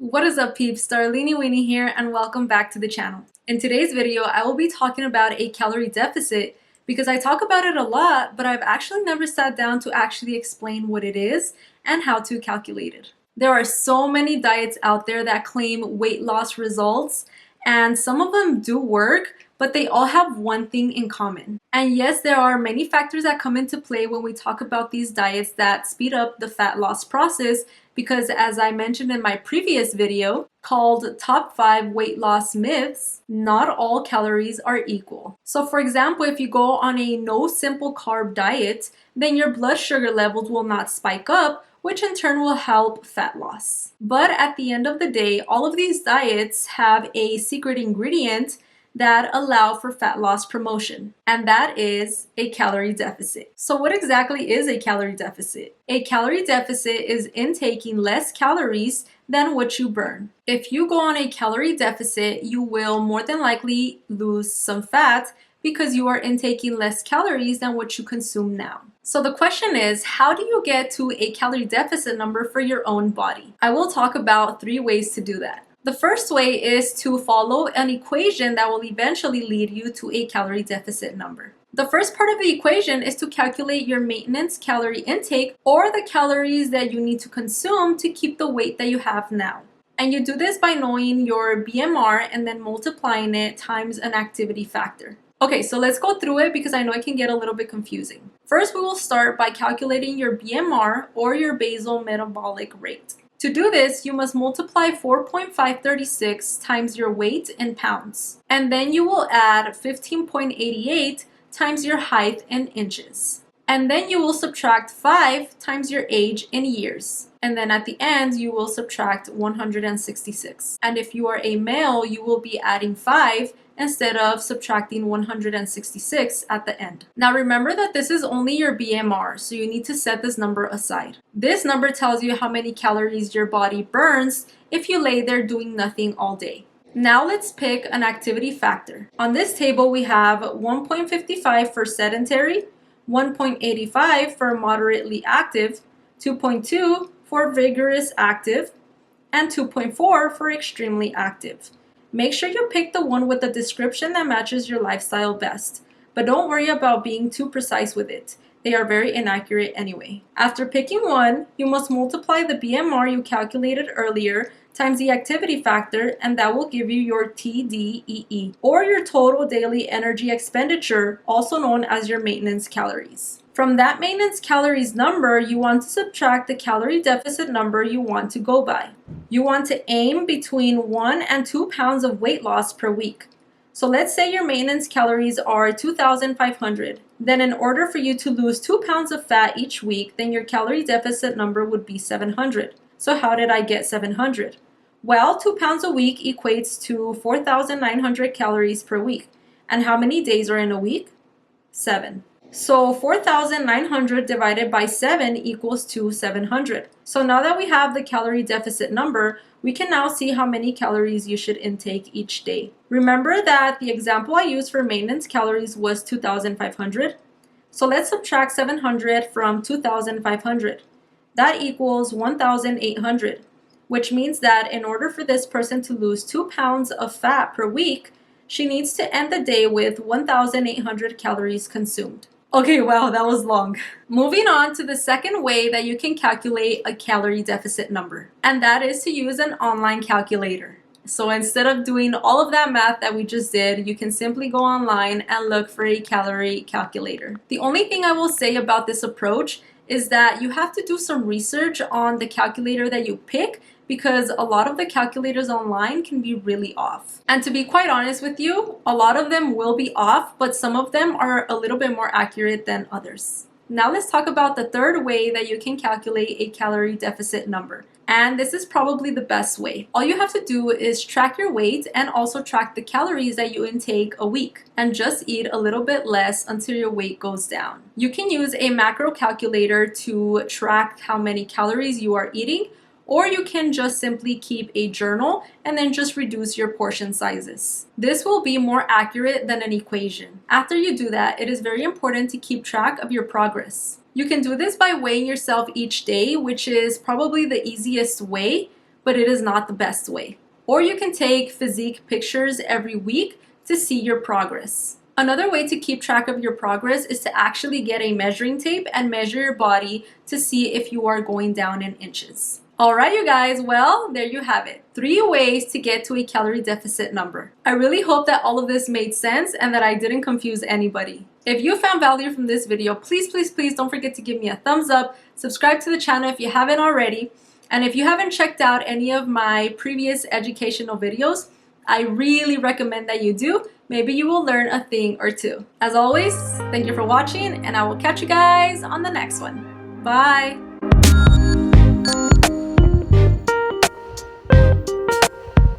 What is up, peeps? Starlini Weenie here, and welcome back to the channel. In today's video, I will be talking about a calorie deficit because I talk about it a lot, but I've actually never sat down to actually explain what it is and how to calculate it. There are so many diets out there that claim weight loss results, and some of them do work, but they all have one thing in common. And yes, there are many factors that come into play when we talk about these diets that speed up the fat loss process because, as I mentioned in my previous video called Top 5 Weight Loss Myths, not all calories are equal. So for example, if you go on a no simple carb diet, then your blood sugar levels will not spike up, which in turn will help fat loss. But at the end of the day, all of these diets have a secret ingredient that allow for fat loss promotion, and that is a calorie deficit. So what exactly is a calorie deficit? A calorie deficit is intaking less calories than what you burn. If you go on a calorie deficit, you will more than likely lose some fat because you are intaking less calories than what you consume now. So the question is, how do you get to a calorie deficit number for your own body? I will talk about 3 ways to do that. The first way is to follow an equation that will eventually lead you to a calorie deficit number. The first part of the equation is to calculate your maintenance calorie intake, or the calories that you need to consume to keep the weight that you have now. And you do this by knowing your BMR and then multiplying it times an activity factor. Okay, so let's go through it because I know it can get a little bit confusing. First, we will start by calculating your BMR, or your basal metabolic rate. To do this, you must multiply 4.536 times your weight in pounds. And then you will add 15.88 times your height in inches. And then you will subtract 5 times your age in years. And then at the end, you will subtract 166. And if you are a male, you will be adding 5 instead of subtracting 166 at the end. Now remember that this is only your BMR, so you need to set this number aside. This number tells you how many calories your body burns if you lay there doing nothing all day. Now let's pick an activity factor. On this table we have 1.55 for sedentary, 1.85 for moderately active, 2.2 for vigorous active, and 2.4 for extremely active. Make sure you pick the one with the description that matches your lifestyle best, but don't worry about being too precise with it. They are very inaccurate anyway. After picking one, you must multiply the BMR you calculated earlier times the activity factor, and that will give you your TDEE, or your total daily energy expenditure, also known as your maintenance calories. From that maintenance calories number, you want to subtract the calorie deficit number you want to go by. You want to aim between 1 and 2 pounds of weight loss per week. So let's say your maintenance calories are 2,500. Then in order for you to lose 2 pounds of fat each week, then your calorie deficit number would be 700. So how did I get 700? Well, 2 pounds a week equates to 4,900 calories per week. And how many days are in a week? 7. So 4,900 divided by 7 equals to 700. So now that we have the calorie deficit number, we can now see how many calories you should intake each day. Remember that the example I used for maintenance calories was 2,500. So let's subtract 700 from 2,500. That equals 1,800, which means that in order for this person to lose 2 pounds of fat per week, she needs to end the day with 1,800 calories consumed. Okay, wow, that was long. Moving on to the second way that you can calculate a calorie deficit number, and that is to use an online calculator. So instead of doing all of that math that we just did, you can simply go online and look for a calorie calculator. The only thing I will say about this approach is that you have to do some research on the calculator that you pick, because a lot of the calculators online can be really off. And to be quite honest with you, a lot of them will be off, but some of them are a little bit more accurate than others. Now let's talk about the third way that you can calculate a calorie deficit number. And this is probably the best way. All you have to do is track your weight and also track the calories that you intake a week, and just eat a little bit less until your weight goes down. You can use a macro calculator to track how many calories you are eating, or you can just simply keep a journal and then just reduce your portion sizes. This will be more accurate than an equation. After you do that, it is very important to keep track of your progress. You can do this by weighing yourself each day, which is probably the easiest way, but it is not the best way. Or you can take physique pictures every week to see your progress. Another way to keep track of your progress is to actually get a measuring tape and measure your body to see if you are going down in inches. Alright you guys, well, there you have it. 3 ways to get to a calorie deficit number. I really hope that all of this made sense and that I didn't confuse anybody. If you found value from this video, please don't forget to give me a thumbs up, subscribe to the channel if you haven't already, and if you haven't checked out any of my previous educational videos, I really recommend that you do. Maybe you will learn a thing or two. As always, thank you for watching, and I will catch you guys on the next one. Bye!